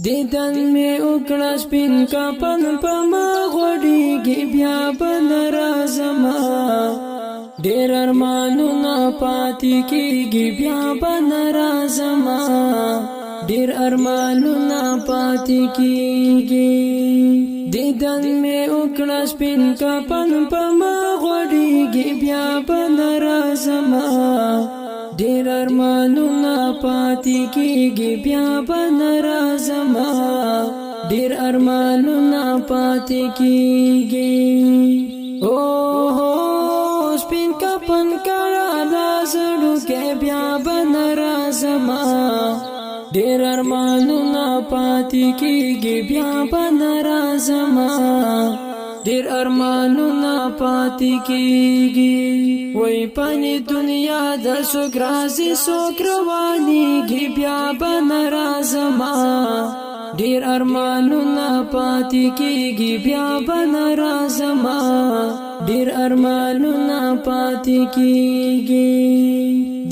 دیدن می وکړه سپین کفن په ما غوړېږي بیا به نه راځمه ډېر ارمانونه پاتې کېږي بیا به نه راځمه ډېر ارمانونه پاتې کېږي دیدن می وکړه سپین کفن په ما غوړېږي بیا به نه راځمه ډېر ارمانونه پاتې کېږي بیا به نه راځمه ډېر ارمانونه پاتې کېږي سپین کفن کړه لا زړوکې بیا به نه راځمه ډېر ارمانونه پاتې کېږي بیا به نه راځمه ډېر ارمانونه پاتې کېږي وای پنې دنیا د څوک راځي څوک روانېږي بیا به نه راځمه ډېر ارمانونه پاتې کېږي بیا به نه راځمه ډېر ارمانونه پاتې کېږي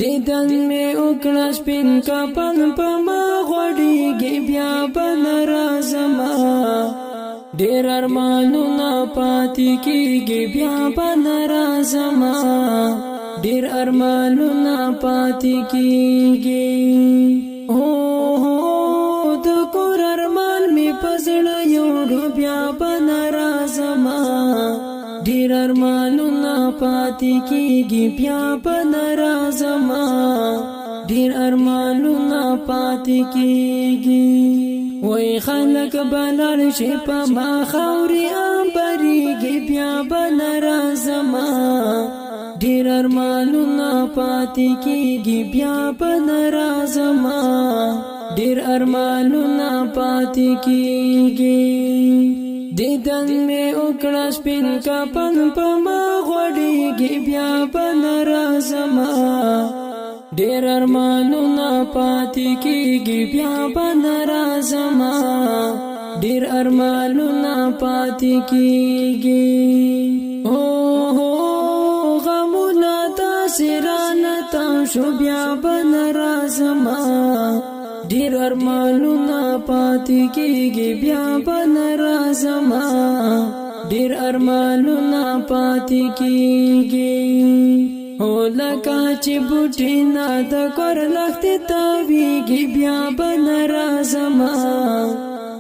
دیدن می وکړه سپین کفن په ما غوړېږي بیا به نه راځمه ډېر ارمانونه پاتې کېږي بیا به نه راځمه ډېر ارمانونه پاتې کېږي د کور ارمان مې په زړه یوړو بیا به نه راځمه ډېر ارمانونه پاتې کېږي بیا به نه راځمه ډېر ارمانونه پاتې کېږي وای خلک بلل شي په ما خاورې امبرېږي بیا به نه راځمه ډېر ارمانونه پاتې کېږي بیا به نه راځمه ډېر ارمانونه پاتې کېږي دیدن می وکړه سپین کفن په ما غوړېږي بیا به نه راځمه ډېر ارمانونه پاتې کېږي بیا به نه راځمه ډېر ارمانونه پاتې کېږي غمونه داسې رانه تاو شو بیا به نه راځمه ډېر ارمانونه پاتې کېږي بیا به نه راځمه ډېر ارمانونه پاتې کېږي لکه چې بوټي نه د کور لښتې تاویږي بیا به نه راځمه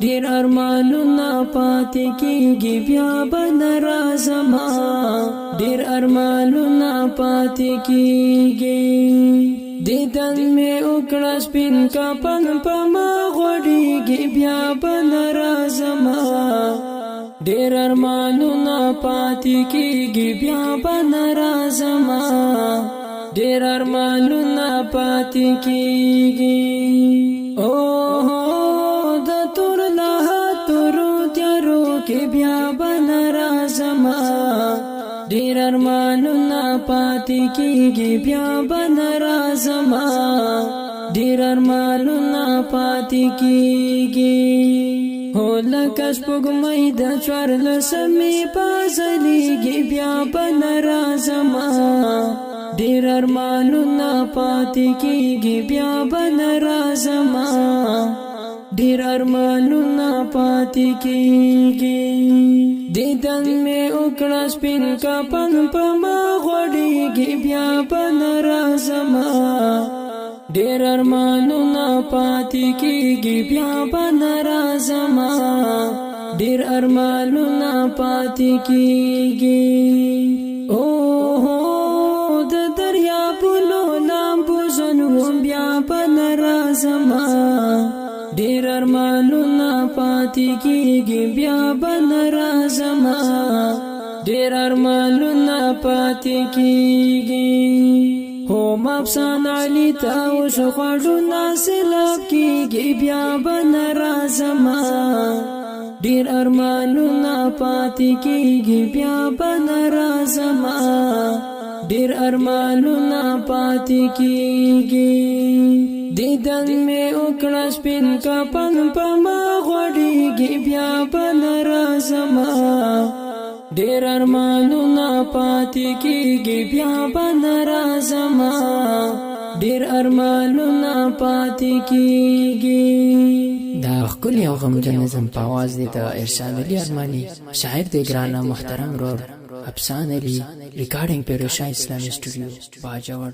ډېر ارمانونه پاتې کېږي بیا به نه راځمه ډېر ارمانونه پاتې کېږي دیدن می وکړه سپین کفن په ما غوړېږي بیا به نه راځمه ډېر ارمانونه پاتې کېږي بیا به نه راځمه ډېر ارمانونه پاتې کېږي د تور لها تورو تیارو کې بیا به نه راځمه ډېر ارمانونه پاتې کېږي بیا به نه راځمه ډېر ارمانونه پاتې کېږي لکه سپوږمۍ د څوارلسمې په ځلېږي بیا به نه راځمه ډېر ارمانونه پاتې کېږي بیا به نه راځمه ډېر ارمانونه پاتې کېږي دیدن می وکړه سپین کفن په ما غوړېږي بیا به نه راځمه ډېر ارمانونه پاتې کېږي بیا به نه راځمه ډېر ارمانونه پاتې کېږي د دریابونو لامبو ژوند بیا به نه راځمه ډېر ارمانونه پاتې کېږي بیا به نه راځمه ډېر ارمانونه پاتې کېږي افسانه علي ته وشو خوږونه سیلاب کېږي بیا به نه راځمه ډېر ارمانونه پاتې کېږي بیا به نه راځمه ډېر ارمانونه پاتې کېږي دیدن می وکړه سپین کفن په ما غوړېږي بیا به نه راځمه ډېر ارمانونه پاتې کېږي بیا به نه راځمه ډېر ارمانونه پاتې کېږي دا خپل یو غمجن نظم په आवाज دی د ارشاد علي ارماني شاعر دی ګران محترم رور افسان علي ریکارډینګ پیروشا اسلامي سټوډیو باجوړ